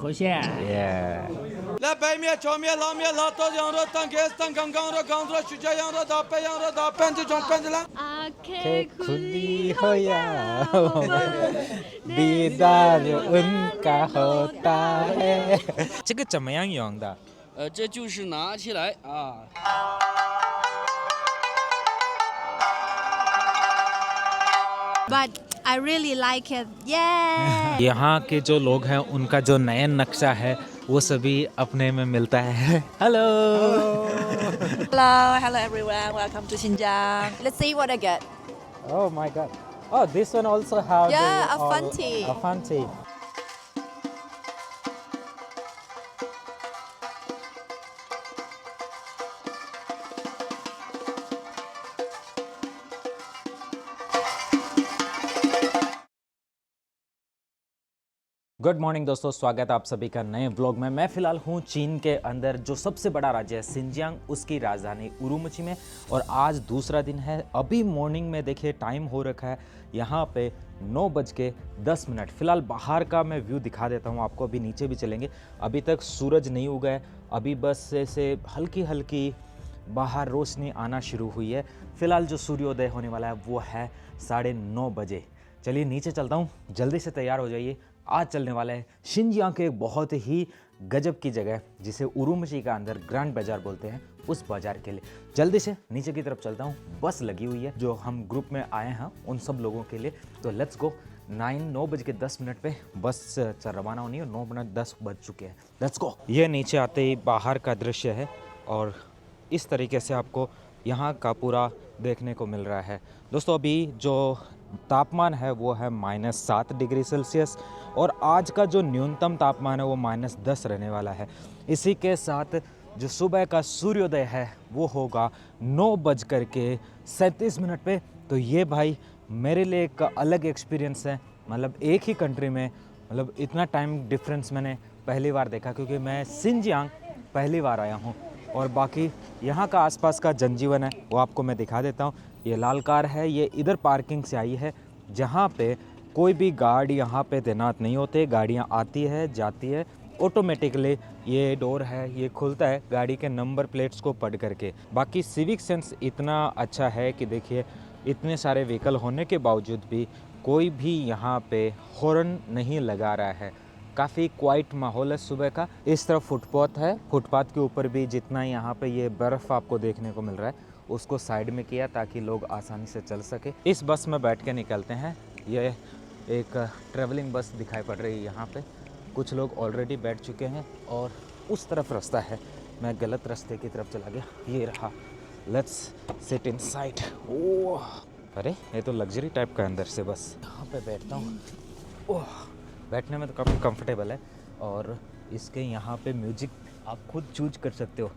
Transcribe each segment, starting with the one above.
河蟹。Yeah. 来白面、荞面、拉面、拉豆羊肉、蛋盖、蛋干、羊肉、羊肉、徐家羊肉、大白羊肉、大半只种半只啦。 के खुली हो या दीदार उनका होता है 这个怎么样用的？这就是拿起来啊。But I really like it. Yeah. यहाँ के जो लोग हैं उनका जो नया नक्शा है वो सभी अपने में मिलता है। Hello Hello everyone. Welcome to Xinjiang. Let's see what I get. Oh my god. Oh, this one also has Yeah, a Fanti. A Fanti. Good morning दोस्तों, स्वागत है आप सभी का नए व्लॉग में। मैं फ़िलहाल हूँ चीन के अंदर जो सबसे बड़ा राज्य है सिंजियांग, उसकी राजधानी उरुमची में। और आज दूसरा दिन है। अभी मॉर्निंग में देखिए टाइम हो रखा है यहाँ पे 9:10। फ़िलहाल बाहर का मैं व्यू दिखा देता हूँ आपको। अभी नीचे भी चलेंगे, अभी तक सूरज नहीं उगा है। अभी बस से हल्की हल्की बाहर रोशनी आना शुरू हुई है। फ़िलहाल जो सूर्योदय होने वाला है वो है 9:30 बजे। चलिए नीचे चलता हूँ, जल्दी से तैयार हो जाइए। आज चलने वाला है शिनजियांग के एक बहुत ही गजब की जगह जिसे उरुमची का अंदर ग्रैंड बाजार बोलते हैं, उस बाजार के लिए। जल्दी से नीचे की तरफ चलता हूँ। बस लगी हुई है जो हम ग्रुप में आए हैं उन सब लोगों के लिए। तो लेट्स गो। 9:10 पे बस रवाना होनी है। 9:10 बज चुके हैं। Let's go. ये नीचे आते ही बाहर का दृश्य है और इस तरीके से आपको यहाँ का पूरा देखने को मिल रहा है। दोस्तों अभी जो तापमान है वो है -7 डिग्री सेल्सियस और आज का जो न्यूनतम तापमान है वो -10 रहने वाला है। इसी के साथ जो सुबह का सूर्योदय है वो होगा 9:37 पे। तो ये भाई मेरे लिए एक अलग एक्सपीरियंस है। मतलब एक ही कंट्री में मतलब इतना टाइम डिफरेंस मैंने पहली बार देखा, क्योंकि मैं शिनजियांग पहली बार आया हूँ। और बाकी यहाँ का आसपास का जनजीवन है वो आपको मैं दिखा देता हूँ। ये लाल कार है, ये इधर पार्किंग से आई है जहाँ पे कोई भी गार्ड यहाँ पे तैनात नहीं होते। गाड़ियाँ आती है जाती है ऑटोमेटिकली। ये डोर है ये खुलता है गाड़ी के नंबर प्लेट्स को पढ़ करके। बाकी सिविक सेंस इतना अच्छा है कि देखिए इतने सारे व्हीकल होने के बावजूद भी कोई भी यहाँ पे हॉर्न नहीं लगा रहा है। काफ़ी क्वाइट माहौल है सुबह का। इस तरफ फुटपाथ है, फुटपाथ के ऊपर भी जितना यहाँ पे ये बर्फ़ आपको देखने को मिल रहा है उसको साइड में किया ताकि लोग आसानी से चल सके। इस बस में बैठ के निकलते हैं। ये एक ट्रैवलिंग बस दिखाई पड़ रही है यहाँ पे। कुछ लोग ऑलरेडी बैठ चुके हैं और उस तरफ रास्ता है। मैं गलत रास्ते की तरफ चला गया। ये रहा, लेट्स सिट इनसाइड। ओह अरे ये तो लग्जरी टाइप का अंदर से। बस यहाँ पे बैठता हूँ। ओह बैठने में तो काफ़ी कंफर्टेबल है। और इसके यहाँ पे म्यूजिक आप खुद चूज कर सकते हो।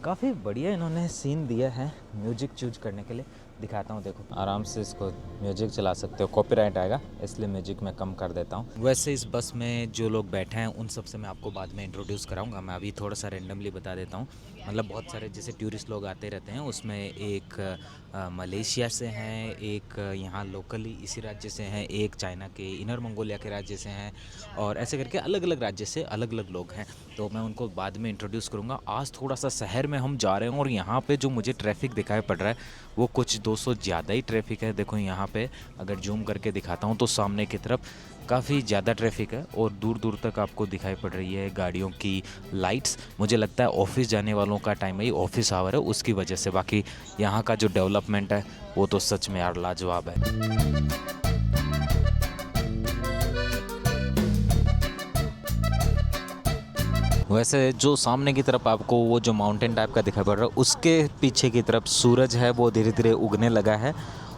काफ़ी बढ़िया इन्होंने सीन दिया है म्यूजिक चूज करने के लिए। दिखाता हूँ, देखो आराम से इसको म्यूजिक चला सकते हो। कॉपीराइट आएगा इसलिए म्यूजिक मैं कम कर देता हूँ। वैसे इस बस में जो लोग बैठे हैं उन सब से मैं आपको बाद में इंट्रोड्यूस कराऊंगा। मैं अभी थोड़ा सा रेंडमली बता देता हूँ। मतलब बहुत सारे जैसे टूरिस्ट लोग आते रहते हैं, उसमें एक मलेशिया से हैं, एक यहाँ लोकली इसी राज्य से हैं, एक चाइना के इनर मंगोलिया के राज्य से हैं, और ऐसे करके अलग अलग राज्य से अलग अलग लोग हैं। तो मैं उनको बाद में इंट्रोड्यूस करूँगा। आज थोड़ा सा शहर में हम जा रहे हैं और यहाँ पे जो मुझे ट्रैफिक दिखाई पड़ रहा है वो कुछ 200 ज़्यादा ही ट्रैफिक है। देखो यहाँ पे अगर जूम करके दिखाता हूँ तो सामने की तरफ काफ़ी ज़्यादा ट्रैफिक है और दूर दूर तक आपको दिखाई पड़ रही है गाड़ियों की लाइट्स। मुझे लगता है ऑफिस जाने वालों का टाइम है, ऑफिस आवर है, उसकी वजह से। बाकी यहाँ का जो डेवलपमेंट है वो तो सच में यार लाजवाब है। वैसे जो सामने की तरफ आपको वो जो माउंटेन टाइप का दिखाई पड़ रहा है उसके पीछे की तरफ सूरज है वो धीरे धीरे उगने लगा है।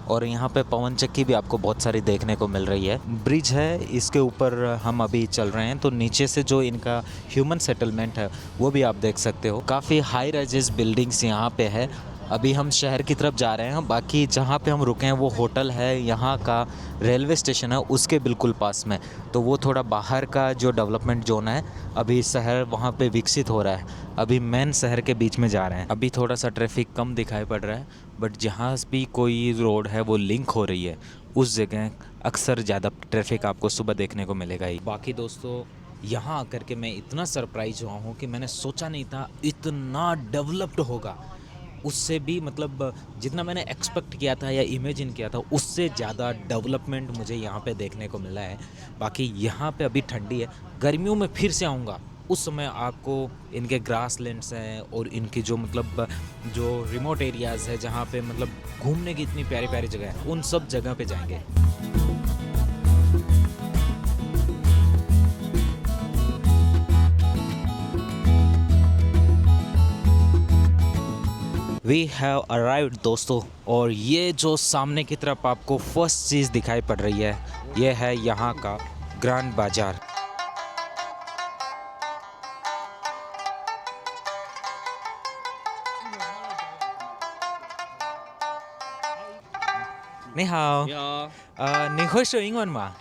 और यहाँ पे पवन चक्की भी आपको बहुत सारी देखने को मिल रही है। ब्रिज है, इसके ऊपर हम अभी चल रहे हैं। तो नीचे से जो इनका ह्यूमन सेटलमेंट है वो भी आप देख सकते हो। काफ़ी हाई राइजेस बिल्डिंग्स यहाँ पे है। अभी हम शहर की तरफ जा रहे हैं। बाकी जहाँ पे हम रुके हैं वो होटल है, यहाँ का रेलवे स्टेशन है उसके बिल्कुल पास में। तो वो थोड़ा बाहर का जो डेवलपमेंट जोन है, अभी शहर वहाँ पे विकसित हो रहा है। अभी मेन शहर के बीच में जा रहे हैं। अभी थोड़ा सा ट्रैफिक कम दिखाई पड़ रहा है, बट जहाँ भी कोई रोड है वो लिंक हो रही है उस जगह अक्सर ज़्यादा ट्रैफिक आपको सुबह देखने को मिलेगा ही। बाकी दोस्तों यहाँ आकर के मैं इतना सरप्राइज हुआ हूँ कि मैंने सोचा नहीं था इतना डेवलप्ड होगा। उससे भी मतलब जितना मैंने एक्सपेक्ट किया था या इमेजिन किया था उससे ज़्यादा डेवलपमेंट मुझे यहाँ पे देखने को मिला है। बाकी यहाँ पे अभी ठंडी है, गर्मियों में फिर से आऊँगा उस समय आपको इनके ग्रास लैंड्स हैं और इनकी जो मतलब जो रिमोट एरियाज़ है जहाँ पे मतलब घूमने की इतनी प्यारी प्यारी जगह है उन सब जगह पे जाएंगे। वी हैव अराइव्ड दोस्तों, और ये जो सामने की तरफ आपको फर्स्ट चीज़ दिखाई पड़ रही है ये है यहाँ का ग्रैंड बाजार।你好，你好，你会说英文吗？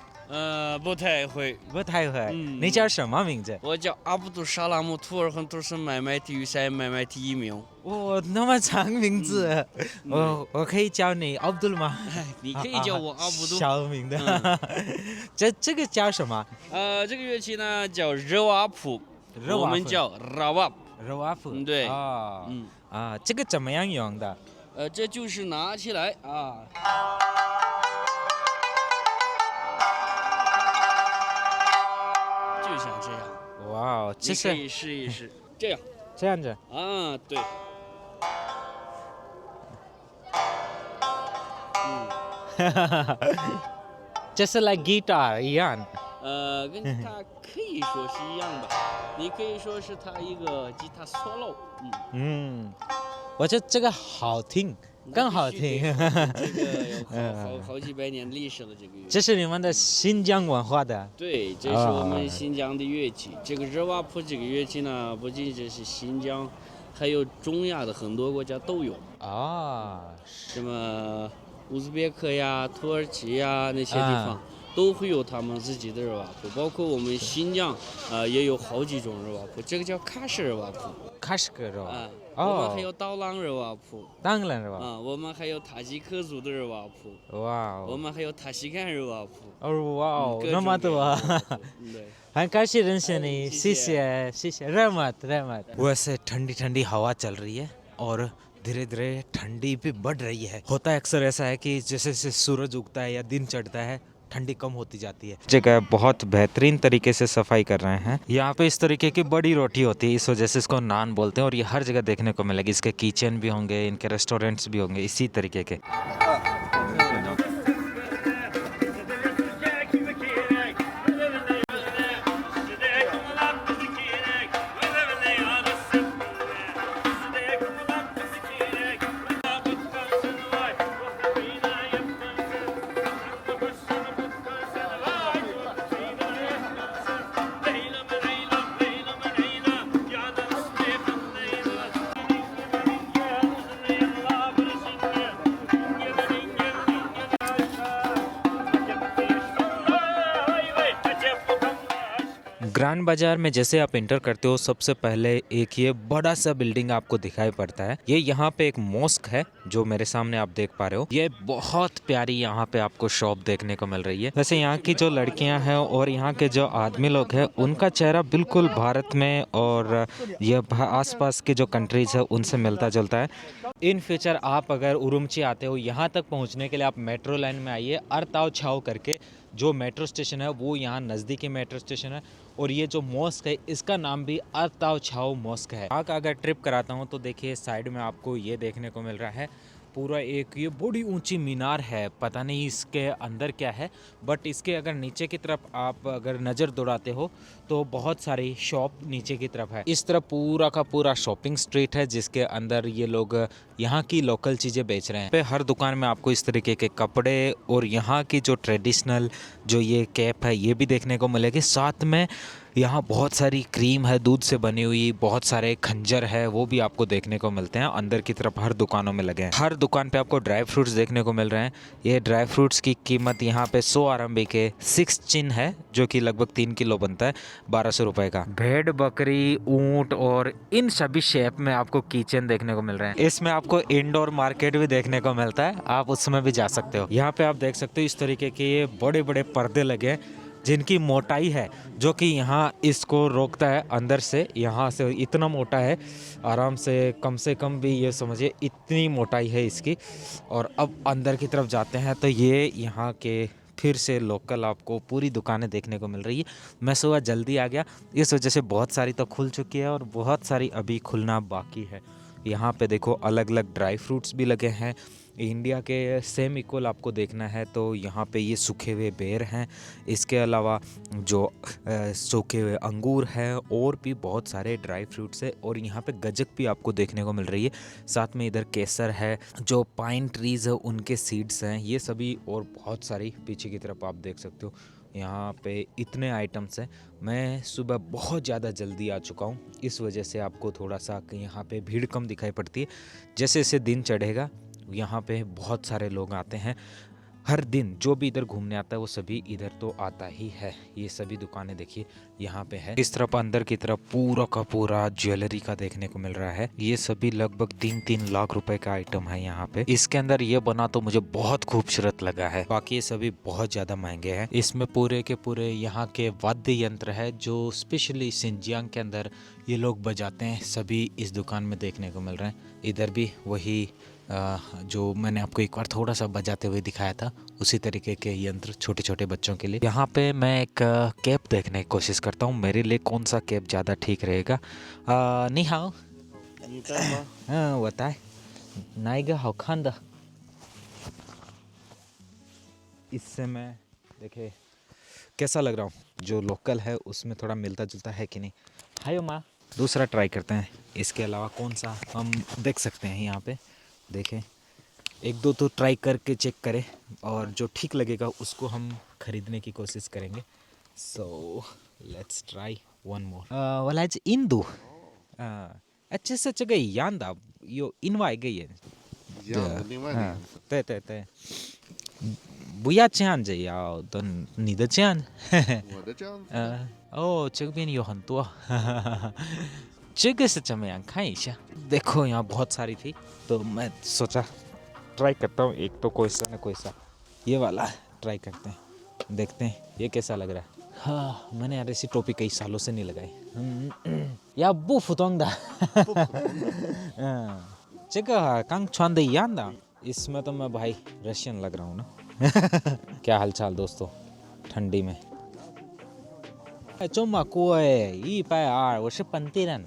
不太会。不太会。嗯你叫什么名字？我叫阿卜杜沙拉木图尔汗，都是买卖体育赛买卖第1名。哦，那么长名字，我可以叫你 Abdul 吗？你可以叫我阿卜杜。小名的。这个叫什么？这个乐器呢叫热瓦普，热瓦普我们叫 rawap。热瓦普。对啊，嗯这个怎么样用的？这就是拿起来啊，就像这样。哇哦，这是你可以试一试，这样这样子。啊，对。这是 like guitar 一样。跟它可以说是一样吧，你可以说是它一个吉他 solo。嗯，我觉得这个好听，更好听。这个有好几百年历史了，这个乐器。这是你们的新疆文化的。对，这是我们新疆的乐器。这个热瓦普这个乐器呢，不仅仅是新疆，还有中亚的很多国家都有。啊，什么乌兹别克呀、土耳其呀那些地方。都会有他们自己的热瓦普，包括我们新疆也有好几种热瓦普，这个叫喀什热瓦普。喀什热瓦普。我们还有刀郎热瓦普。当然热瓦普。我们还有塔吉克族的热瓦普。哇。我们还有塔西干热瓦普。哦哇哦，那么多。对。很高兴认识你，谢谢谢谢रहमत रहमत। वैसे ठंडी ठंडी हवा चल रही है और धीरे धीरे ठंडी भी बढ़ रही है। होता है अक्सर ऐसा है कि जैसे जैसे सूरज उगता है या दिन चढ़ता है ठंडी कम होती जाती है। जगह बहुत बेहतरीन तरीके से सफाई कर रहे हैं। यहाँ पे इस तरीके की बड़ी रोटी होती है, इस वजह से इसको नान बोलते हैं और ये हर जगह देखने को मिलेगी। इसके किचन भी होंगे, इनके रेस्टोरेंट्स भी होंगे इसी तरीके के। ग्रैंड बाजार में जैसे आप इंटर करते हो सबसे पहले एक ये बड़ा सा बिल्डिंग आपको दिखाई पड़ता है। ये यहाँ पे एक मॉस्क है जो मेरे सामने आप देख पा रहे हो। ये बहुत प्यारी यहाँ पे आपको शॉप देखने को मिल रही है। वैसे यहाँ की जो लड़कियाँ हैं और यहाँ के जो आदमी लोग हैं उनका चेहरा बिल्कुल भारत में और ये आसपास के जो कंट्रीज है उनसे मिलता जुलता है। इन फ्यूचर आप अगर उरुमची आते हो यहाँ तक पहुँचने के लिए आप मेट्रो लाइन में आइए। अर्ताव छाव करके जो मेट्रो स्टेशन है वो यहाँ नज़दीकी मेट्रो स्टेशन है और ये जो मॉस्क है इसका नाम भी अर्ताव छाव मॉस्क है। यहाँ का अगर ट्रिप कराता हूँ तो देखिए साइड में आपको ये देखने को मिल रहा है पूरा एक ये बड़ी ऊंची मीनार है। पता नहीं इसके अंदर क्या है, बट इसके अगर नीचे की तरफ आप अगर नज़र दौड़ाते हो तो बहुत सारी शॉप नीचे की तरफ है। इस तरफ पूरा का पूरा शॉपिंग स्ट्रीट है जिसके अंदर ये लोग यहाँ की लोकल चीज़ें बेच रहे हैं। पे हर दुकान में आपको इस तरीके के कपड़े और यहाँ की जो ट्रेडिशनल जो ये कैप है ये भी देखने को मिलेगी। साथ में यहाँ बहुत सारी क्रीम है दूध से बनी हुई, बहुत सारे खंजर है वो भी आपको देखने को मिलते हैं। अंदर की तरफ हर दुकानों में लगे हैं। हर दुकान पे आपको ड्राई फ्रूट्स देखने को मिल रहे हैं। ये ड्राई फ्रूट्स की कीमत यहाँ पे 100 RMB के 6 चिन है जो कि लगभग 3 किलो बनता है, 1200 रुपए का। भेड़, बकरी, ऊंट और इन सभी शेप में आपको किचन देखने को मिल रहे हैं। इसमें आपको इंडोर मार्केट भी देखने को मिलता है, आप उसमें भी जा सकते हो। यहाँ पे आप देख सकते हो इस तरीके के ये बड़े बड़े पर्दे लगे हैं जिनकी मोटाई है जो कि यहाँ इसको रोकता है अंदर से, यहाँ से इतना मोटा है आराम से कम भी ये समझिए इतनी मोटाई है इसकी। और अब अंदर की तरफ जाते हैं तो ये यहाँ के फिर से लोकल आपको पूरी दुकानें देखने को मिल रही है। मैं सुबह जल्दी आ गया, इस वजह से बहुत सारी तो खुल चुकी है और बहुत सारी अभी खुलना बाकी है। यहाँ पे देखो अलग अलग ड्राई फ्रूट्स भी लगे हैं, इंडिया के सेम इक्वल आपको देखना है तो यहाँ पे ये सूखे हुए बेर हैं, इसके अलावा जो सूखे हुए अंगूर है और भी बहुत सारे ड्राई फ्रूट्स है। और यहाँ पे गजक भी आपको देखने को मिल रही है, साथ में इधर केसर है, जो पाइन ट्रीज है उनके सीड्स हैं, ये सभी और बहुत सारी पीछे की तरफ आप देख सकते हो। यहाँ पे इतने आइटम्स हैं। मैं सुबह बहुत ज़्यादा जल्दी आ चुका हूँ, इस वजह से आपको थोड़ा सा यहाँ पे भीड़ कम दिखाई पड़ती है। जैसे जैसे दिन चढ़ेगा यहाँ पे बहुत सारे लोग आते हैं, हर दिन जो भी इधर घूमने आता है वो सभी इधर तो आता ही है। ये सभी दुकानें देखिए यहाँ पे है। इस तरफ अंदर की तरफ पूरा का पूरा ज्वेलरी का देखने को मिल रहा है। ये सभी लगभग 3-3 लाख रुपए का आइटम है यहाँ पे। इसके अंदर ये बना तो मुझे बहुत खूबसूरत लगा है, बाकी ये सभी बहुत ज्यादा महंगे हैं। इसमें पूरे के पूरे यहाँ के वाद्य यंत्र है जो स्पेशली सिंजियांग के अंदर ये लोग बजाते हैं, सभी इस दुकान में देखने को मिल रहे हैं। इधर भी वही जो मैंने आपको एक बार थोड़ा सा बजाते हुए दिखाया था उसी तरीके के यंत्र छोटे छोटे बच्चों के लिए। यहाँ पे मैं एक कैप देखने की कोशिश करता हूँ, मेरे लिए कौन सा कैप ज़्यादा ठीक रहेगा। नी हाओ, हाँ बताए नाइगा हाउ खान। इससे मैं देखे कैसा लग रहा हूँ, जो लोकल है उसमें थोड़ा मिलता जुलता है कि नहीं। हायो माँ, दूसरा ट्राई करते हैं। इसके अलावा कौन सा हम देख सकते हैं यहाँ पे, देखें एक दो तो ट्राई करके चेक करें और जो ठीक लगेगा उसको हम खरीदने की कोशिश करेंगे। So let's try one more. वाला इंदू अच्छे से चगे यांदा यो इनवाई गई है ते ते ते बुया चान जे याओ तो नीदा चान 我的这样子，这边有很多这个是怎么样看一下। देखो यहाँ बहुत सारी थी तो मैं सोचा ट्राई करता हूँ, एक तो कोई सा ना कोई सा, ये वाला ट्राई करते हैं, देखते हैं ये कैसा लग रहा है। हाँ मैंने यार ऐसी टोपी कई सालों से नहीं लगाई। या बुफुतोंगदा जगह कांग छांदे यांदा। इसमें तो मैं भाई रशियन लग रहा हूँ ना। क्या हालचाल दोस्तों ठंडी में। 这么贵120我是本地人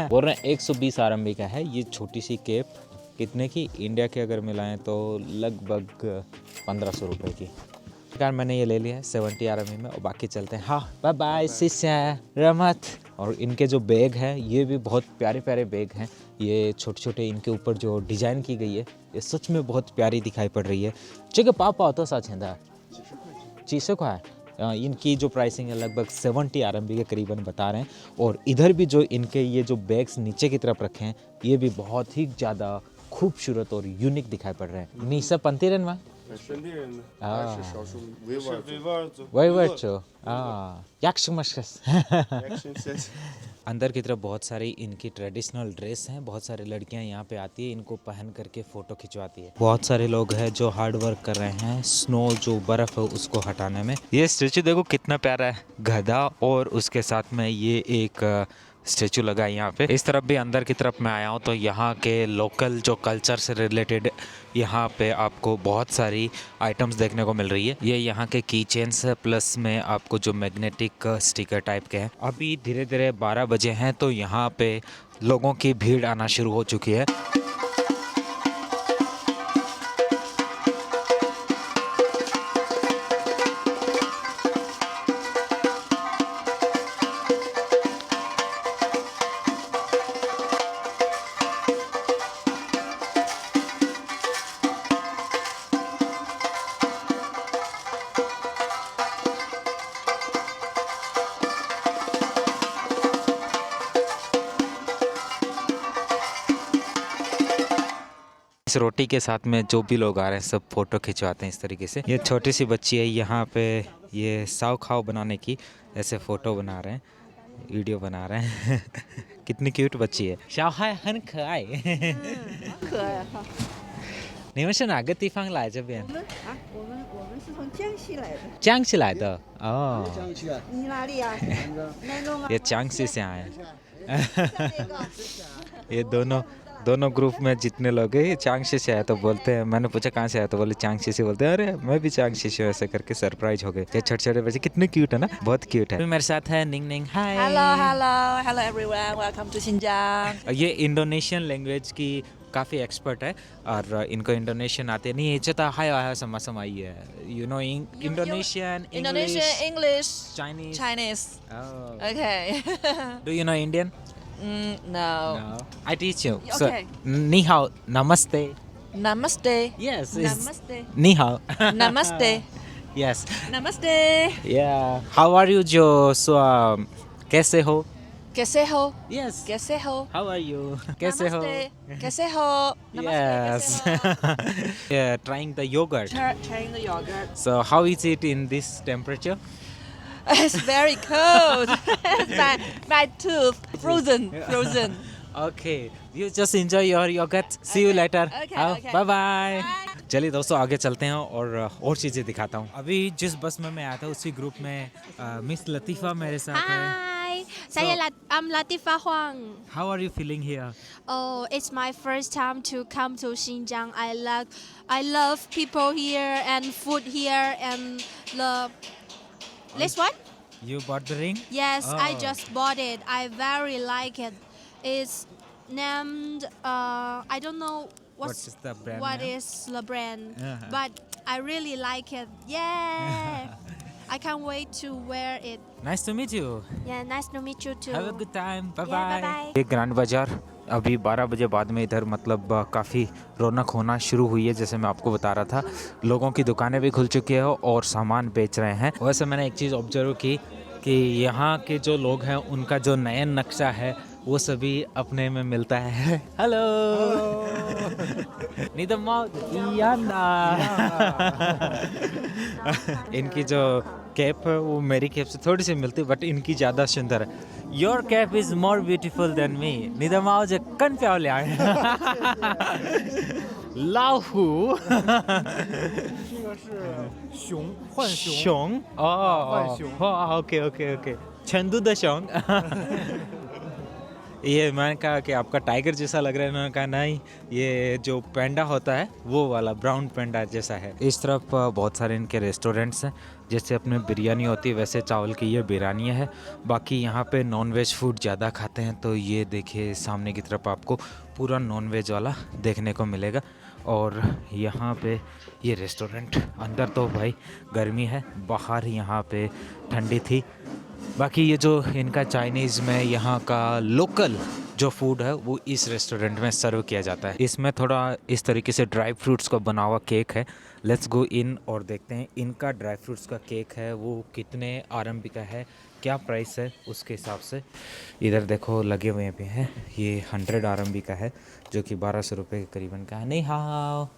बोल रहे हैं 120 RMB का है ये छोटी सी केप। कितने की इंडिया के अगर मिलाएं तो लगभग 1500 रुपए की। कार मैंने ये ले लिया है 70 RMB में और बाकी चलते हैं। हाँ बाय बाय सिस्या रहमत। और इनके जो बैग है ये भी बहुत प्यारे प्यारे बैग हैं, ये छोटे छोटे इनके ऊपर जो डिजाइन की गई है ये सच में बहुत प्यारी दिखाई पड़ रही है। जगह पापा तो सच है 90 块। इनकी जो प्राइसिंग है लगभग 70 RMB के करीबन बता रहे हैं। और इधर भी जो इनके ये जो बैग्स नीचे की तरफ रखे हैं ये भी बहुत ही ज़्यादा खूबसूरत और यूनिक दिखाई पड़ रहे हैं। नीसा पंतीरन में 本地人还是少数维吾尔族。 वही अंदर की तरफ बहुत सारी इनकी ट्रेडिशनल ड्रेस हैं, बहुत सारी लड़कियां यहाँ पे आती है, इनको पहन करके फ़ोटो खिंचवाती है। बहुत सारे लोग हैं जो हार्ड वर्क कर रहे हैं स्नो जो बर्फ़ है उसको हटाने में। ये स्टेचू देखो कितना प्यारा है, गधा और उसके साथ में ये एक स्टेचू लगा है यहाँ पे। इस तरफ भी अंदर की तरफ मैं आया हूँ तो यहाँ के लोकल जो कल्चर से रिलेटेड यहाँ पे आपको बहुत सारी आइटम्स देखने को मिल रही है। ये यहाँ के की चेन्स है, प्लस में आपको जो मैग्नेटिक स्टिकर टाइप के हैं। अभी धीरे धीरे 12 बजे हैं तो यहाँ पे लोगों की भीड़ आना शुरू हो चुकी है। इस रोटी के साथ में जो भी लोग आ रहे हैं सब फोटो खिंचवाते हैं इस तरीके से। ये छोटी सी बच्ची है यहाँ पे, ये साव खाओ बनाने की ऐसे फोटो बना रहे हैं, वीडियो बना रहे हैं। कितनी क्यूट बच्ची है। 小孩很可爱 可爱哈。你们是哪个地方来这边？我们们是从江西来的，江西来的哦，你哪里呀？南龙啊。 ये चांगसी से आए हैं। 下一个。 ये दोनों ग्रुप में जितने लोग हैं ये चांगशी से आए तो बोलते हैं, मैंने पूछा कहाँ से आया तो बोले चांगशी से, बोलते हैं अरे मैं भी चांगशी से, ऐसे करके सरप्राइज हो गए। ये छोटे छोटे बच्चे कितने क्यूट है ना, बहुत क्यूट है। मेरे साथ है निंग निंग, हाय। Hello everyone. Welcome to Xinjiang. ये इंडोनेशियन लैंग्वेज की काफ़ी एक्सपर्ट है और इनको इंडोनेशियन आते नहीं है, चता हाय हाय समा आई है, you know Indonesian, Indonesian, English, Chinese. Chinese. Oh. Okay. Do you know Indian? No. No. I teach you. Okay. So, ni hao, namaste. Namaste. Yes. It's Namaste. ni hao. Namaste. Yes. Namaste. Yeah. How are you, Jo? So, कैसे हो? कैसे हो? Yes. कैसे हो? How are you? कैसे हो? Namaste. कैसे हो? Namaste. Yes. कैसे हो? Yeah, trying the yogurt. Trying the yogurt. So, how is it in this temperature? It's very cold. my tooth frozen. Okay. You just enjoy your yogurt. See you later. Okay. Bye bye. चलिए दोस्तों आगे चलते हैं और चीज़ें दिखाता हूँ। अभी जिस बस में मैं आया था उसी ग्रुप में मिस लतीफ़ा मेरे साथ है। Hi, I'm Latifa Huang. How are you feeling here? Oh, it's my first time to come to Xinjiang. I love people here and food here and the. This one? You bought the ring? Yes, I Oh. just bought it. I very like it. It's named. I don't know What is the brand What name? is the brand? Uh-huh. But I really like it. Yeah. I can't wait to wear it. Nice to meet you. Yeah, nice to meet you too. Have a good time. Bye Yeah, bye. bye-bye. ये grand बाजार अभी 12 बजे बाद में इधर मतलब काफ़ी रौनक होना शुरू हुई है। जैसे मैं आपको बता रहा था, लोगों की दुकानें भी खुल चुकी है और सामान बेच रहे हैं। वैसे मैंने एक चीज़ ऑब्जर्व की कि यहाँ के जो लोग हैं उनका जो नयन नक्शा है वो सभी अपने में मिलता है। हेलो इनकी जो कैप है वो मेरी कैप से थोड़ी सी मिलती है बट इनकी ज़्यादा सुंदर है। Your cap is more beautiful than me. निदमाओ जे कन प्याओ ले आए लाहू 熊哦，OK，成都的熊ये मैंने कहा कि आपका टाइगर जैसा लग रहा है, उन्होंने कहा नहीं ये जो पेंडा होता है वो वाला ब्राउन पेंडा जैसा है। इस तरफ बहुत सारे इनके रेस्टोरेंट्स हैं, जैसे अपने बिरयानी होती है वैसे चावल की ये बिरयानी है। बाकी यहाँ पे नॉन वेज फूड ज़्यादा खाते हैं, तो ये देखिए सामने की तरफ आपको पूरा नॉन वेज वाला देखने को मिलेगा। और यहाँ पे ये रेस्टोरेंट, अंदर तो भाई गर्मी है, बाहर यहाँ पे ठंडी थी। बाकी ये जो इनका चाइनीज़ में यहाँ का लोकल जो फूड है वो इस रेस्टोरेंट में सर्व किया जाता है। इसमें थोड़ा इस तरीके से ड्राई फ्रूट्स का बना हुआ केक है। लेट्स गो इन और देखते हैं इनका ड्राई फ्रूट्स का केक है वो कितने RMB का है, क्या प्राइस है उसके हिसाब से। इधर देखो लगे हुए भी हैं, ये 100 RMB का है जो कि 1200 रुपये के करीबन का है। नहीं हाँ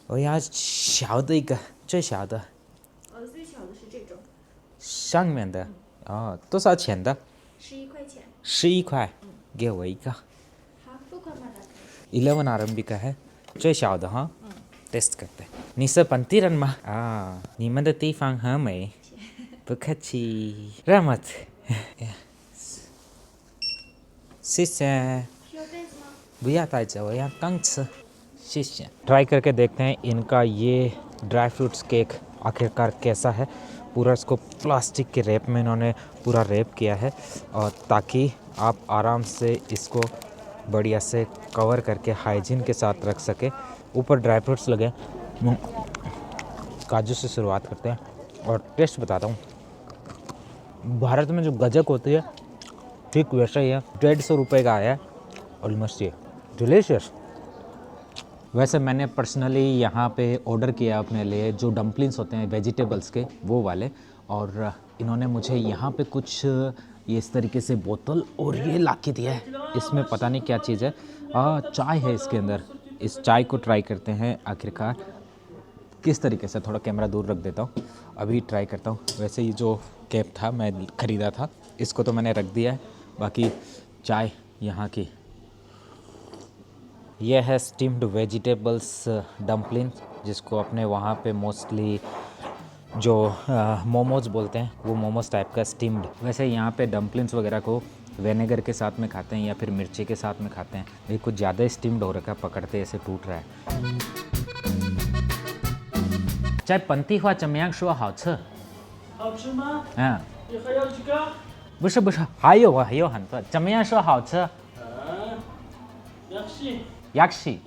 और यहाँ 小的一个最小的上面的哦，多少钱的11块钱。 11块，给我一个。好，付款码的。 11 RMB का है 最小的哈，test करते हैं。你是本地人吗？啊，你们的地方很美，不客气。Rahmat，谢谢。需要袋子吗？不要带着，我要刚吃，谢谢。ट्राई करके देखते हैं इनका ये ड्राई फ्रूट्स केक आखिरकार कैसा है। पूरा इसको प्लास्टिक के रैप में इन्होंने पूरा रैप किया है और ताकि आप आराम से इसको बढ़िया से कवर करके हाइजीन के साथ रख सके। ऊपर ड्राई फ्रूट्स लगे, काजू से शुरुआत करते हैं और टेस्ट बताता हूँ। भारत में जो गजक होती है ठीक वैसा ही है। 150 रुपये का आया है ऑलमोस्ट। ये डिलीशियस। वैसे मैंने पर्सनली यहाँ पे ऑर्डर किया अपने लिए जो डम्पलिंग्स होते हैं वेजिटेबल्स के वो वाले, और इन्होंने मुझे यहाँ पे कुछ ये इस तरीके से बोतल और ये ला के दिया है। इसमें पता नहीं क्या चीज़ है, चाय है इसके अंदर। इस चाय को ट्राई करते हैं आखिरकार किस तरीके से। थोड़ा कैमरा दूर रख देता हूँ, अभी ट्राई करता हूँ। वैसे ये जो कैप था मैं ख़रीदा था, इसको तो मैंने रख दिया है। बाकी चाय यहाँ की ये है स्टीम्ड वेजिटेबल्स डम्पलिंग, जिसको अपने वहाँ पे मोस्टली जो मोमोज बोलते हैं, वो मोमोज टाइप का स्टीम्ड। वैसे यहाँ पे डम्पलिंग्स वगैरह को विनेगर के साथ में खाते हैं या फिर मिर्ची के साथ में खाते हैं। ये कुछ ज़्यादा स्टीम्ड हो रखा है, पकड़ते ऐसे टूट रहा है। चाय पंती हुआ चम्यांग शुआ हाउ छ 好吃吗？ हाँ 你还要这个？不是还有啊，还有很多，怎么样说好吃？要是， yakshi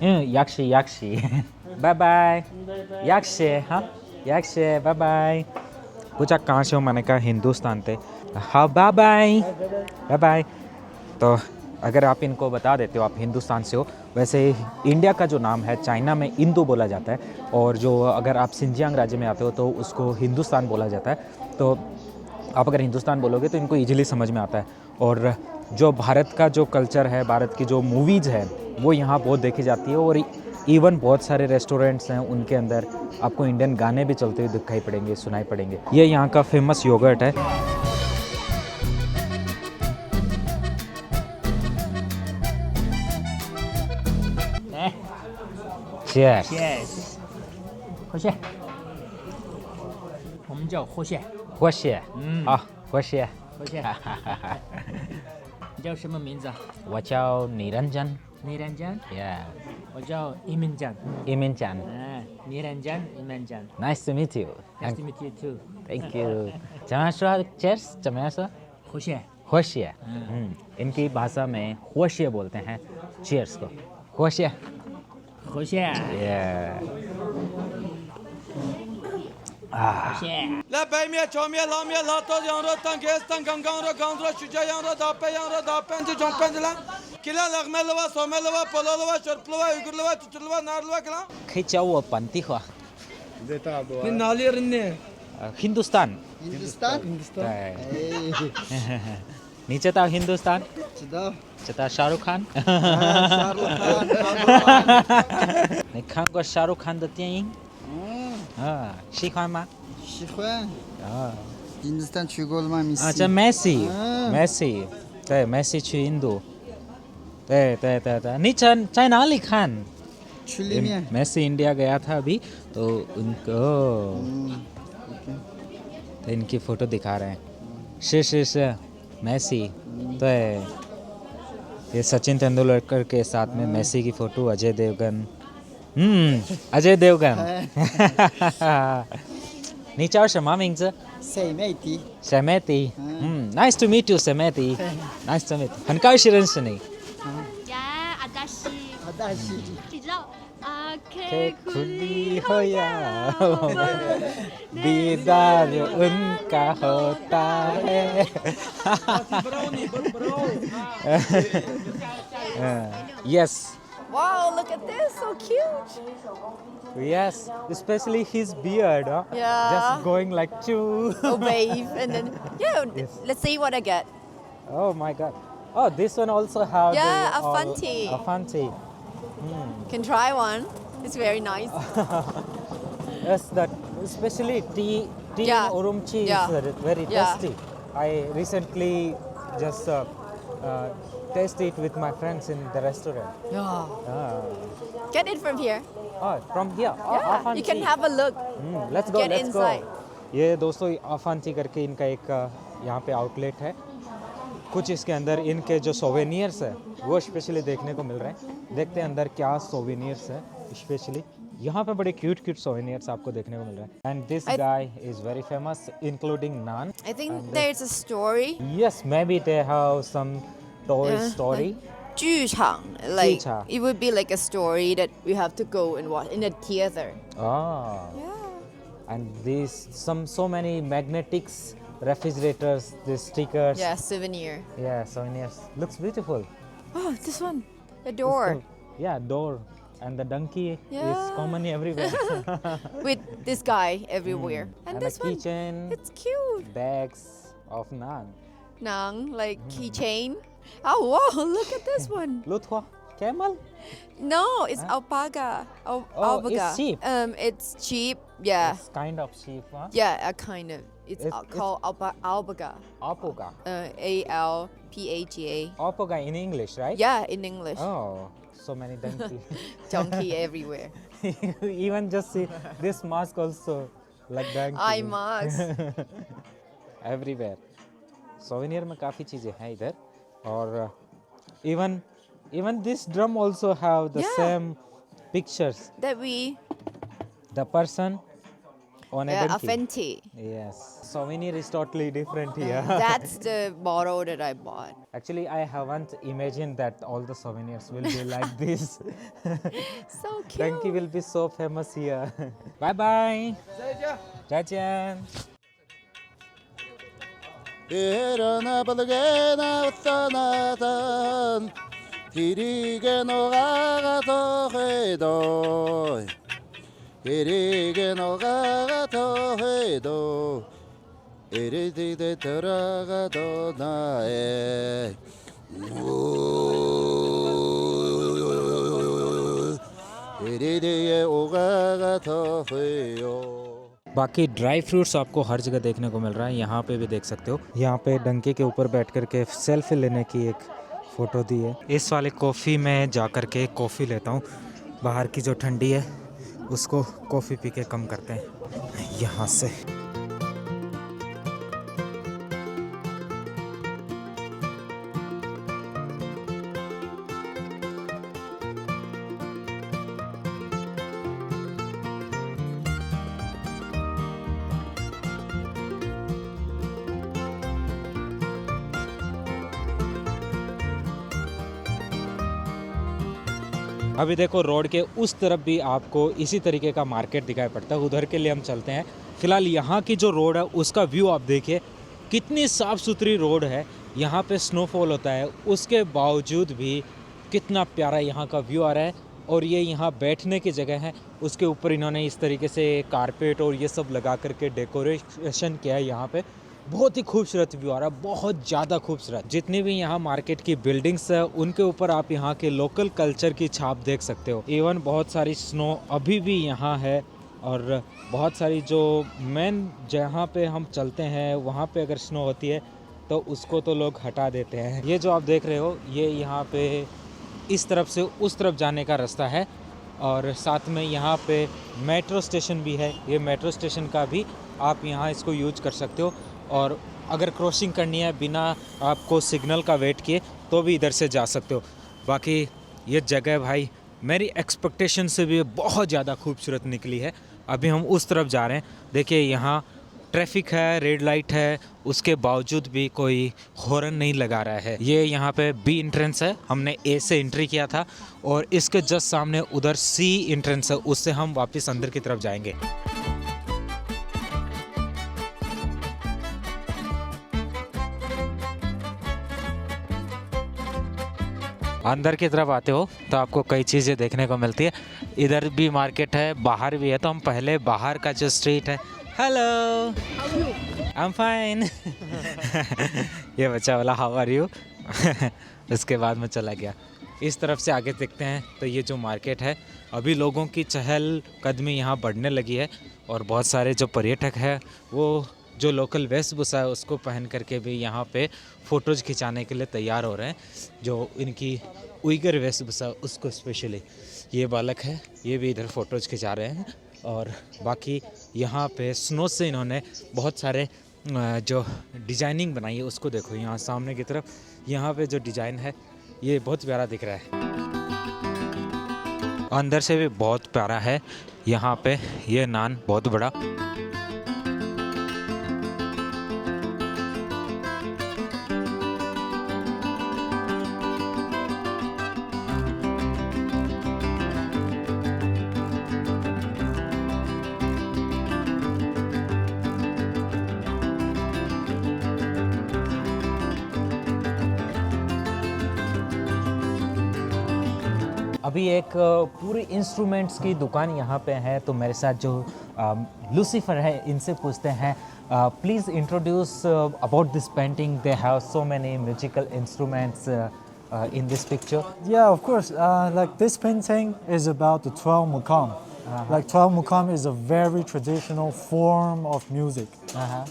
嗯， yakshi bye bye 拜拜。 yakshi हाँ yakshi बाय बाय। पूछा कहाँ से हो, मैंने कहा हिंदुस्तान से। हाँ बाय बाय बाय बाय। तो अगर आप इनको बता देते हो आप हिंदुस्तान से हो। वैसे इंडिया का जो नाम है चाइना में इंदो बोला जाता है, और जो अगर आप सिंजियांग राज्य में आते हो तो उसको हिंदुस्तान बोला जाता है। तो आप अगर हिंदुस्तान बोलोगे तो इनको ईजिली समझ में आता है। और जो भारत का जो कल्चर है, भारत की जो मूवीज़ है वो यहाँ बहुत देखी जाती है, और इवन बहुत सारे रेस्टोरेंट्स हैं उनके अंदर आपको इंडियन गाने भी चलते हुए दिखाई पड़ेंगे, सुनाई पड़ेंगे। ये यहाँ का फेमस योगर्ट है। Cheers。 Yes，活蟹，我们叫活蟹，活蟹，好，活蟹。活蟹。你叫什么名字啊？我叫倪仁真。倪仁真， Yeah。我叫伊敏江。伊敏江。倪仁真，伊敏江。 Nice to meet you. Nice to meet you too。 Thank you。怎么说 Cheers？ 怎么样说？活蟹。活蟹。इनकी भाषा में 活蟹 बोलते हैं Cheers को। 活蟹。活蟹。 Yeah。活蟹。 来北面、朝面、南面、拉到羊肉、当给当刚刚肉、刚肉、徐家羊肉、大白羊肉、大半只中半只lang。किला लगमे लवा सोमे लवा पोलो लवा चरप लवा उगर लवा तुचर लवा नार लवा किला 可以教我本地话。 你哪里人呢 Hindustan. Hindustan 对。你知道 Hindustan？ 知道 知道 Shahrukh Khan？ 你看过 Shahrukh Khan 的电影？喜欢吗？ 喜欢 印度斯去过了吗？米西？这 Messi， 对 Messi 去印度，对，你在哪里看？去里面。 Messi India गया था अभी, तो उनको तो इनकी फोटो दिखा रहे हैं। से Messi, तो ये सचिन तेंदुलकर के साथ में Messi की फोटो, Ajay Devgan. Ajay Devgan. 你叫什么名字？ Semeti。 Semeti。Nice to meet you, Semeti. Nice to meet you. 很高兴认识你。 呀，阿达西，阿达西。你知道啊 के खुली हो या दीदार उनका होता है। Yes. Wow, look at this, so cute. Yes, especially his beard, huh? Yeah. Just going like choo. Oh, babe, and then yeah. Let's see what I get. Oh my God. Oh, this one also have Yeah, the, a Fanti. A Fanti. Can try one. It's very nice. Yes, that especially tea Yeah. and urumchi Yeah. is very Yeah. tasty. I recently just tasted it with my friends in the restaurant. Yeah. Ah. Get it from here. Oh, from here. Yeah, you can have a look. Let's go. Get Let's inside. go. ये दोस्तों अफांची करके इनका एक यहाँ पे outlet है। कुछ इसके अंदर इनके जो सोवेनियर्स है वो स्पेशली देखने को मिल रहे हैं। देखते हैं अंदर क्या सोवेनियर्स है स्पेशली। यहाँ पे बड़े क्यूट सोवेनियर्स आपको देखने को मिल रहे हैं। And this guy is very famous including नान। I think there's a story. Yes, maybe they have some toy story. 剧场, like 剧场. it would be like a story that we have to go and watch in a theater. Ah. Yeah. And these so many magnetics, refrigerators, these stickers. Yeah, souvenir. Yeah, souvenirs. Looks beautiful. Oh, this one, the door Yeah, door. And the donkey Yeah. is common everywhere. with this guy everywhere. And And this the one, keychain, it's cute. bags of naan. Nang, like keychain. Oh wow, look at this one. Luthwa, camel. No, it's alpaca. Oh, Alpaca. it's sheep. It's cheap. Yeah. It's kind of sheep, huh? Yeah, a kind of. It's It's- called alpaca. Opoga. ALPAGA. Opoga in English, right? Yeah, in English. Oh, so many donkey. Donkey everywhere. Even just see this mask also like donkey. Eye mask. Everywhere. Souvenir में काफ़ी चीज़ें हैं इधर और even this drum also have the same pictures. That we. The person on a Yeah, donkey. Fenty. Yes. Souvenir is totally different here. That's the bottle that I bought. Actually, I haven't imagined that all the souvenirs will be like this. So cute. Donkey will be so famous here. Bye bye. Zaijian. 일어나 벌게나 떠나던 길이게 녹아가도 해도 길이게 녹아가도 해도 이리디데 들어가도 나의 이리디에 오가가도 해요 बाकी dry fruits आपको हर जगह देखने को मिल रहा है, यहाँ पे भी देख सकते हो। यहाँ पे डंके के ऊपर बैठ कर के सेल्फी लेने की एक फ़ोटो दी है। इस वाले कॉफ़ी में जा कर के कॉफ़ी लेता हूँ, बाहर की जो ठंडी है उसको कॉफ़ी पी के कम करते हैं यहाँ से। अभी देखो रोड के उस तरफ भी आपको इसी तरीके का मार्केट दिखाई पड़ता है, उधर के लिए हम चलते हैं। फ़िलहाल यहाँ की जो रोड है उसका व्यू आप देखिए, कितनी साफ़ सुथरी रोड है। यहाँ पे स्नोफॉल होता है, उसके बावजूद भी कितना प्यारा यहाँ का व्यू आ रहा है। और ये यहाँ बैठने की जगह है, उसके ऊपर इन्होंने इस तरीके से कारपेट और ये सब लगा करके डेकोरेशन किया है। यहाँ पे बहुत ही खूबसूरत व्यू आ रहा है, बहुत ज़्यादा खूबसूरत। जितनी भी यहाँ मार्केट की बिल्डिंग्स है उनके ऊपर आप यहाँ के लोकल कल्चर की छाप देख सकते हो। इवन बहुत सारी स्नो अभी भी यहाँ है और बहुत सारी जो मेन जहाँ पे हम चलते हैं वहाँ पे अगर स्नो होती है तो उसको तो लोग हटा देते हैं। ये जो आप देख रहे हो ये यहाँ पे इस तरफ से उस तरफ जाने का रास्ता है और साथ में यहाँ पे मेट्रो स्टेशन भी है। ये मेट्रो स्टेशन का भी आप यहाँ इसको यूज कर सकते हो और अगर क्रॉसिंग करनी है बिना आपको सिग्नल का वेट किए तो भी इधर से जा सकते हो। बाकी ये जगह भाई मेरी एक्सपेक्टेशन से भी बहुत ज़्यादा खूबसूरत निकली है। अभी हम उस तरफ जा रहे हैं। देखिए यहाँ ट्रैफिक है, रेड लाइट है, उसके बावजूद भी कोई हॉर्न नहीं लगा रहा है। ये यहाँ पे बी एंट्रेंस है, हमने ए से एंट्री किया था और इसके जस्ट सामने उधर सी एंट्रेंस है, उससे हम वापस अंदर की तरफ जाएंगे। अंदर की तरफ आते हो तो आपको कई चीज़ें देखने को मिलती है। इधर भी मार्केट है, बाहर भी है, तो हम पहले बाहर का जो स्ट्रीट है। Hello, I am fine. ये बच्चा वाला हाउ आर यू। उसके बाद में चला गया। इस तरफ से आगे देखते हैं तो ये जो मार्केट है अभी लोगों की चहल कदमी यहाँ बढ़ने लगी है और बहुत सारे जो पर्यटक हैं वो जो लोकल वेशभूषा है उसको पहन करके भी यहाँ पे फ़ोटोज़ खिंचाने के लिए तैयार हो रहे हैं। जो इनकी उइगर वेशभूषा उसको स्पेशली ये बालक है, ये भी इधर फ़ोटोज़ खिंचा रहे हैं। और बाकी यहाँ पे स्नो से इन्होंने बहुत सारे जो डिज़ाइनिंग बनाई है उसको देखो। यहाँ सामने की तरफ यहाँ पे जो डिज़ाइन है ये बहुत प्यारा दिख रहा है। अंदर से भी बहुत प्यारा है। यहाँ पे ये नान बहुत बड़ा। अभी एक पूरी इंस्ट्रूमेंट्स की दुकान यहाँ पे है, तो मेरे साथ जो लूसीफर है इनसे पूछते हैं। Please introduce about this painting. They have so many musical instruments in this picture. Yeah, of course. Like this painting is about the 12 mukam. Like 12 mukam is a very traditional form of music.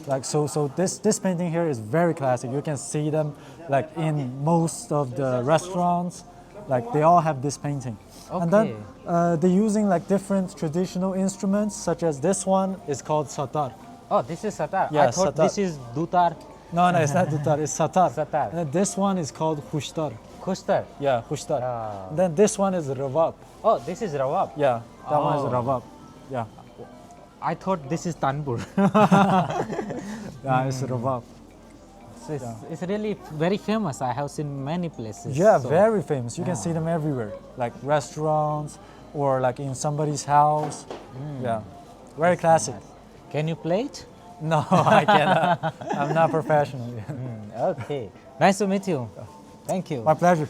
Like so this painting here is very classic. You can see them like in most of the restaurants Like they all have this painting. And then Okay. they're using like different traditional instruments, such as this one is called satar. Oh, this is satar. I Yeah, thought satar. this is dutar. No, no, it's not dutar, it's satar. Satar. And then this one is called khushtar. Khustar. Yeah, khushtar. Ah. Then this one is ravab. Oh, this is rawab. Yeah, that one is Oh. ravab. Yeah, I thought this is tanbur. yeah, it's ravab. So it's really very famous. I have seen many places. Yeah, So- very famous. You can see them everywhere, like restaurants or like in somebody's house. Yeah, very classic. Can you play it? No, I cannot. I'm not professional. Okay. Nice to meet you. Thank you. My pleasure.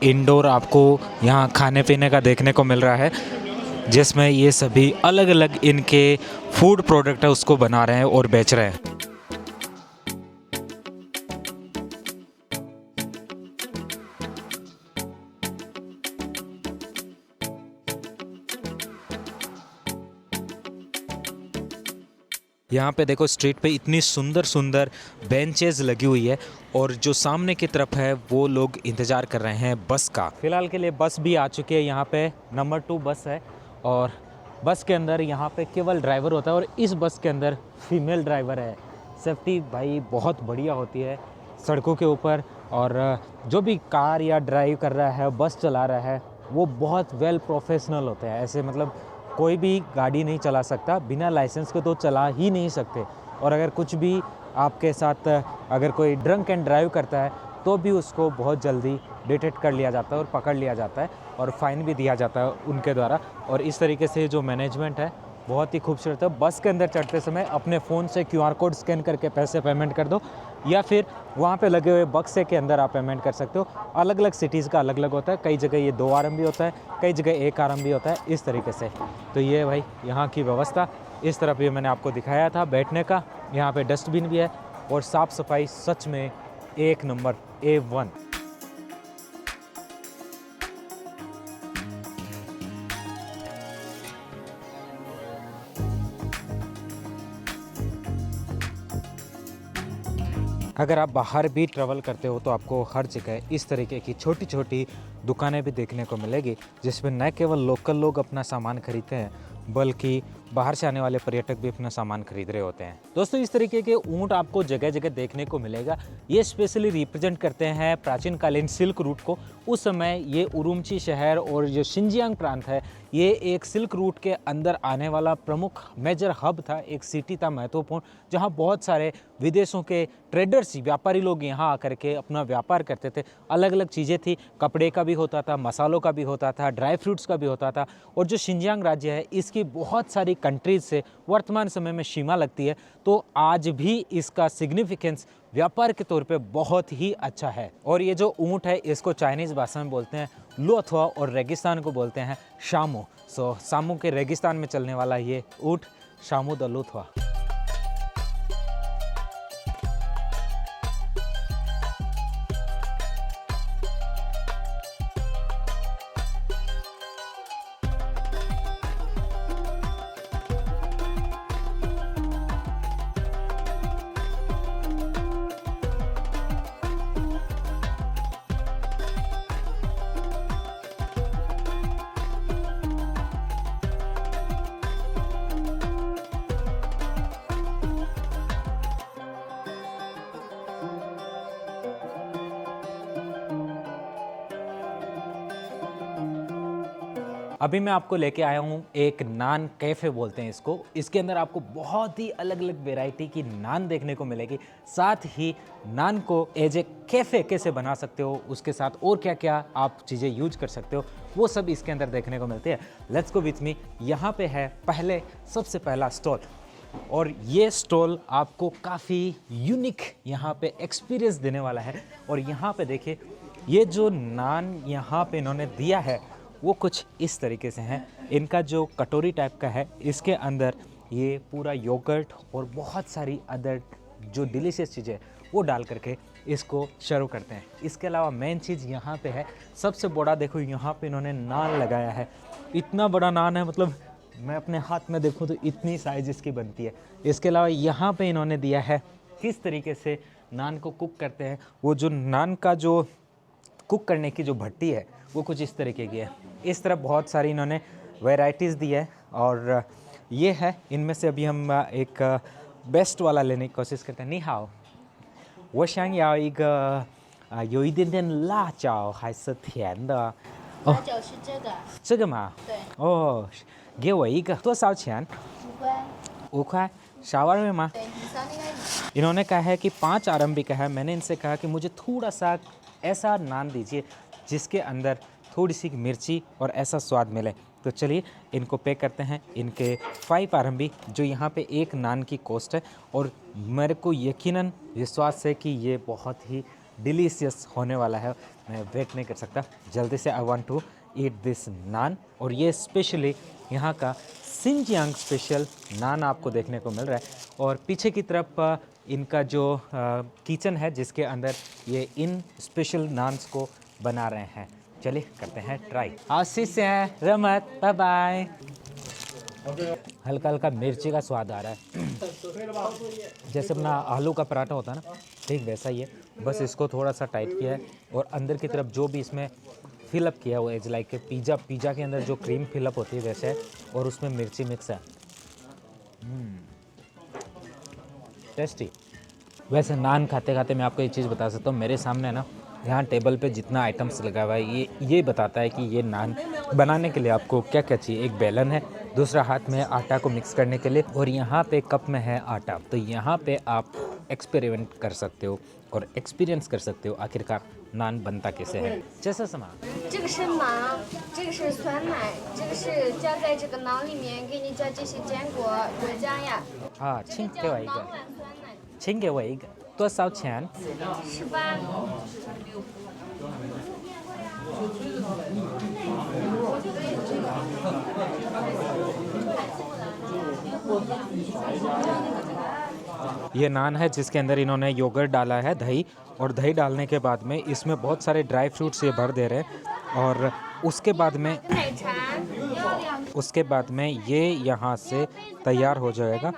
Indoor आपको यहाँ खाने पीने का देखने को मिल रहा है, जिसमें ये सभी अलग अलग इनके फूड प्रोडक्ट है उसको बना रहे हैं और बेच रहे हैं। यहाँ पे देखो स्ट्रीट पे इतनी सुंदर सुंदर बेंचेस लगी हुई है और जो सामने की तरफ है वो लोग इंतज़ार कर रहे हैं बस का। फ़िलहाल के लिए बस भी आ चुकी है, यहाँ पे नंबर 2 बस है और बस के अंदर यहाँ पे केवल ड्राइवर होता है और इस बस के अंदर फीमेल ड्राइवर है। सेफ्टी भाई बहुत बढ़िया होती है सड़कों के ऊपर और जो भी कार या ड्राइव कर रहा है, बस चला रहा है, वो बहुत वेल प्रोफेशनल होते हैं। ऐसे मतलब कोई भी गाड़ी नहीं चला सकता बिना लाइसेंस के, तो चला ही नहीं सकते। और अगर कुछ भी आपके साथ अगर कोई ड्रंक एंड ड्राइव करता है तो भी उसको बहुत जल्दी डिटेक्ट कर लिया जाता है और पकड़ लिया जाता है और फ़ाइन भी दिया जाता है उनके द्वारा। और इस तरीके से जो मैनेजमेंट है बहुत ही खूबसूरत है। बस के अंदर चढ़ते समय अपने फ़ोन से QR कोड स्कैन करके पैसे पेमेंट कर दो या फिर वहाँ पे लगे हुए बक्से के अंदर आप पेमेंट कर सकते हो। अलग अलग सिटीज़ का अलग अलग होता है, कई जगह ये 2 RMB होता है, कई जगह 1 RMB होता है, इस तरीके से। तो ये भाई यहाँ की व्यवस्था। इस तरफ ये मैंने आपको दिखाया था बैठने का, यहाँ पे डस्टबिन भी है और साफ़ सफाई सच में 1 नंबर A1। अगर आप बाहर भी ट्रैवल करते हो तो आपको हर जगह इस तरीके की छोटी छोटी दुकानें भी देखने को मिलेगी, जिसमें न केवल लोकल लोग अपना सामान खरीदते हैं बल्कि बाहर से आने वाले पर्यटक भी अपना सामान खरीद रहे होते हैं। दोस्तों इस तरीके के ऊंट आपको जगह जगह देखने को मिलेगा। ये स्पेशली रिप्रेजेंट करते हैं प्राचीन कालीन सिल्क रूट को। उस समय ये उरुमची शहर और जो शिनजियांग प्रांत है ये एक सिल्क रूट के अंदर आने वाला प्रमुख मेजर हब था, एक सिटी था महत्वपूर्ण, जहाँ बहुत सारे विदेशों के ट्रेडर्स व्यापारी लोग यहाँ आकर के अपना व्यापार करते थे। अलग अलग चीज़ें थी, कपड़े का भी होता था, मसालों का भी होता था, ड्राई फ्रूट्स का भी होता था। और जो शिनजियांग राज्य है इसकी बहुत सारी कंट्रीज से वर्तमान समय में सीमा लगती है, तो आज भी इसका सिग्निफिकेंस व्यापार के तौर पे बहुत ही अच्छा है। और ये जो ऊँट है इसको चाइनीज़ भाषा में बोलते हैं लुथुआ और रेगिस्तान को बोलते हैं शामू। सामू के रेगिस्तान में चलने वाला ये ऊँट शामू द लुथुआ। अभी मैं आपको लेके आया हूँ एक नान कैफ़े बोलते हैं इसको। इसके अंदर आपको बहुत ही अलग अलग वैरायटी की नान देखने को मिलेगी। साथ ही नान को एज ए कैफ़े कैसे बना सकते हो, उसके साथ और क्या क्या आप चीज़ें यूज कर सकते हो, वो सब इसके अंदर देखने को मिलते हैं। Let's go with me. यहाँ पे है सबसे पहला स्टॉल, और ये स्टॉल आपको काफ़ी यूनिक यहाँ पे एक्सपीरियंस देने वाला है। और यहाँ पे देखिए, ये जो नान यहाँ पे इन्होंने दिया है वो कुछ इस तरीके से हैं। इनका जो कटोरी टाइप का है, इसके अंदर ये पूरा योगर्ट और बहुत सारी अदर जो डिलीशियस चीज़ें वो डाल करके इसको सर्व करते हैं। इसके अलावा मेन चीज़ यहाँ पे है, सबसे बड़ा देखो यहाँ पे इन्होंने नान लगाया है। इतना बड़ा नान है, मतलब मैं अपने हाथ में देखूँ तो इतनी साइज़ इसकी बनती है। इसके अलावा यहाँ पे इन्होंने दिया है किस तरीके से नान को कुक करते हैं। वो जो नान का जो कुक करने की जो भट्टी है वो कुछ इस तरीके की है। इस तरह बहुत सारी इन्होंने वैरायटीज़ दी है, और ये है इनमें से अभी हम एक बेस्ट वाला लेने की कोशिश करते हैं। नी हाओ, 我想要一个有一点点辣椒还是甜的。辣椒是这个。这个吗？对。哦，给我一个，多少钱5块。5块，शावर में माँ। इन्होंने कहा है कि 5 RMB का है। मैंने इनसे कहा कि मुझे थोड़ा सा ऐसा नान दीजिए जिसके अंदर थोड़ी सी मिर्ची और ऐसा स्वाद मिले। तो चलिए इनको पे करते हैं। इनके 5 RMB जो यहाँ पे एक नान की कॉस्ट है, और मेरे को यकीनन विश्वास है कि ये बहुत ही डिलीशियस होने वाला है। मैं वेट नहीं कर सकता, जल्दी से I want to eat this naan. और ये स्पेशली यहाँ का सिंजियांग स्पेशल नान आपको देखने को मिल रहा है। और पीछे की तरफ इनका जो किचन है जिसके अंदर ये इन स्पेशल नान्स को बना रहे हैं। चलिए करते हैं ट्राई। आशीष है, रमत, बाय बाय। हल्का हल्का मिर्ची का स्वाद आ रहा है, जैसे अपना आलू का पराठा होता है ना, ठीक वैसा ही है। बस इसको थोड़ा सा टाइट किया है, और अंदर की तरफ जो भी इसमें फिलअप किया हुआ है, एज लाइक पिज़्ज़ा के अंदर जो क्रीम फिलअप होती है वैसे है, और उसमें मिर्ची मिक्स है। टेस्टी। वैसे नान खाते खाते मैं आपको एक चीज़ बता सकता हूँ, मेरे सामने ना यहाँ टेबल पे जितना आइटम्स लगा हुआ है ये बताता है कि ये नान बनाने के लिए आपको क्या क्या चाहिए। एक बेलन है, दूसरा हाथ में आटा को मिक्स करने के लिए, और यहाँ पे कप में है आटा। तो यहाँ पे आप एक्सपेरिमेंट कर सकते हो और एक्सपीरियंस कर सकते हो आखिरकार नान बनता कैसे है। जैसा समा 这个是馕，这个是酸奶，这个是加在这个馕里面，给你加这些坚果、果酱呀。 हाँ, 请给我一个， 馕碗酸奶。 请给我一个，多少钱？ 18。 ये नान है जिसके अंदर इन्होंने योगर्ट डाला है, दही, और दही डालने के बाद में इसमें बहुत सारे ड्राई फ्रूट्स ये भर दे रहे हैं। और उसके बाद में ये यहाँ से तैयार हो जाएगा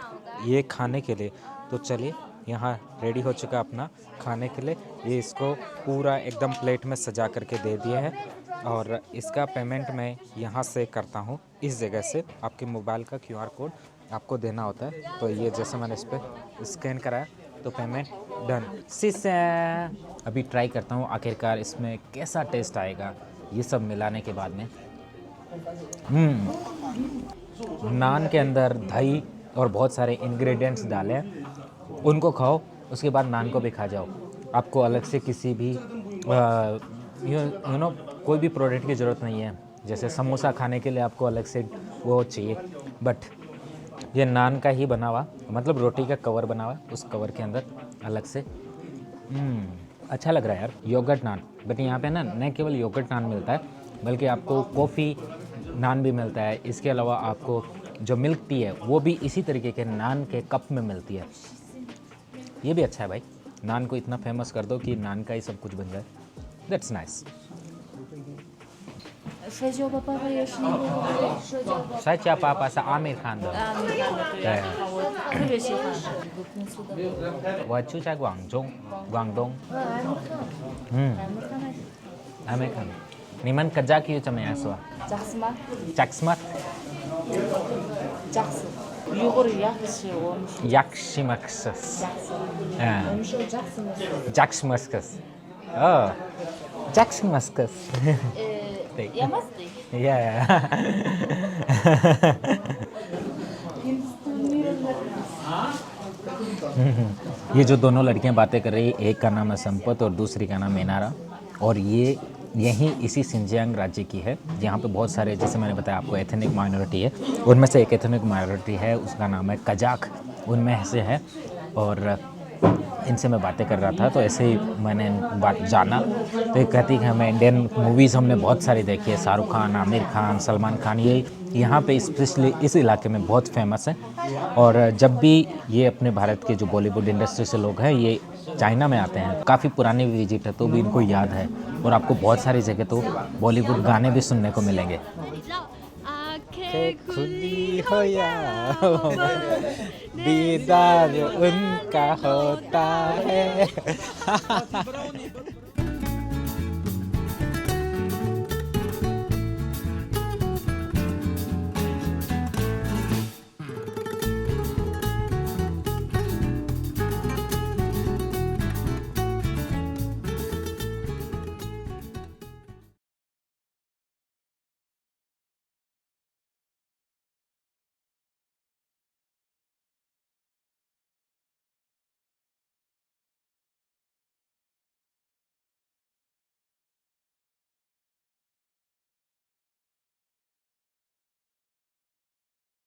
ये खाने के लिए। तो चलिए, यहाँ रेडी हो चुका अपना खाने के लिए। ये इसको पूरा एकदम प्लेट में सजा करके दे दिया है, और इसका पेमेंट मैं यहाँ से करता हूँ। इस जगह से आपके मोबाइल का QR कोड आपको देना होता है। तो ये जैसे मैंने इस पर स्कैन कराया तो पेमेंट डन। से अभी ट्राई करता हूँ आखिरकार इसमें कैसा टेस्ट आएगा ये सब मिलाने के बाद में। नान के अंदर दही और बहुत सारे इंग्रेडिएंट्स डाले हैं, उनको खाओ, उसके बाद नान को भी खा जाओ। आपको अलग से किसी भी यू नो कोई भी प्रोडक्ट की ज़रूरत नहीं है। जैसे समोसा खाने के लिए आपको अलग से वो चाहिए, बट ये नान का ही बना हुआ, मतलब रोटी का कवर बना हुआ, उस कवर के अंदर अलग से अच्छा लग रहा है यार। योगर्ट नान, बट यहाँ पे ना न केवल योगर्ट नान मिलता है, बल्कि आपको कॉफ़ी नान भी मिलता है। इसके अलावा आपको जो मिल्क टी है वो भी इसी तरीके के नान के कप में मिलती है। ये भी अच्छा है भाई, नान को इतना फेमस कर दो कि नान का ही सब कुछ बन जाए। That's nice. 摔跤吧爸爸也是那个摔跤吧。摔跤爸爸是阿美看的。阿美看的，对，我特别喜欢这个公司的。我住在广东。还没看。你们kerja Q怎么样说 Jaksma。 Jaksma。 Jaks。Uyghur yakşı olmuş. Yakşimaksız. Jaks. Olmuş o Jaksma. Jaksmaskas. Oh. Jaksmaskas. mistake. Yeah. ये जो दोनों लड़कियां बातें कर रही, एक का नाम है संपत और दूसरी का नाम मेनारा, और ये यहीं इसी सिंजियांग राज्य की है। यहाँ पे बहुत सारे, जैसे मैंने बताया आपको, एथनिक माइनॉरिटी है। उनमें से एक एथनिक माइनॉरिटी है, उसका नाम है कजाक, उनमें से है। और इनसे मैं बातें कर रहा था तो ऐसे ही मैंने बात जाना तो ये कहती है कि हमें इंडियन मूवीज़ हमने बहुत सारी देखी है, शाहरुख खान, आमिर खान, सलमान खान, ये यहाँ पे स्पेशली इस इलाके में बहुत फेमस है। और जब भी ये अपने भारत के जो बॉलीवुड इंडस्ट्री से लोग हैं ये चाइना में आते हैं, काफ़ी पुरानी विजिट है तो भी इनको याद है। और आपको बहुत सारी जगह तो बॉलीवुड गाने भी सुनने को मिलेंगे। खुली हो या दीदार उनका होता है।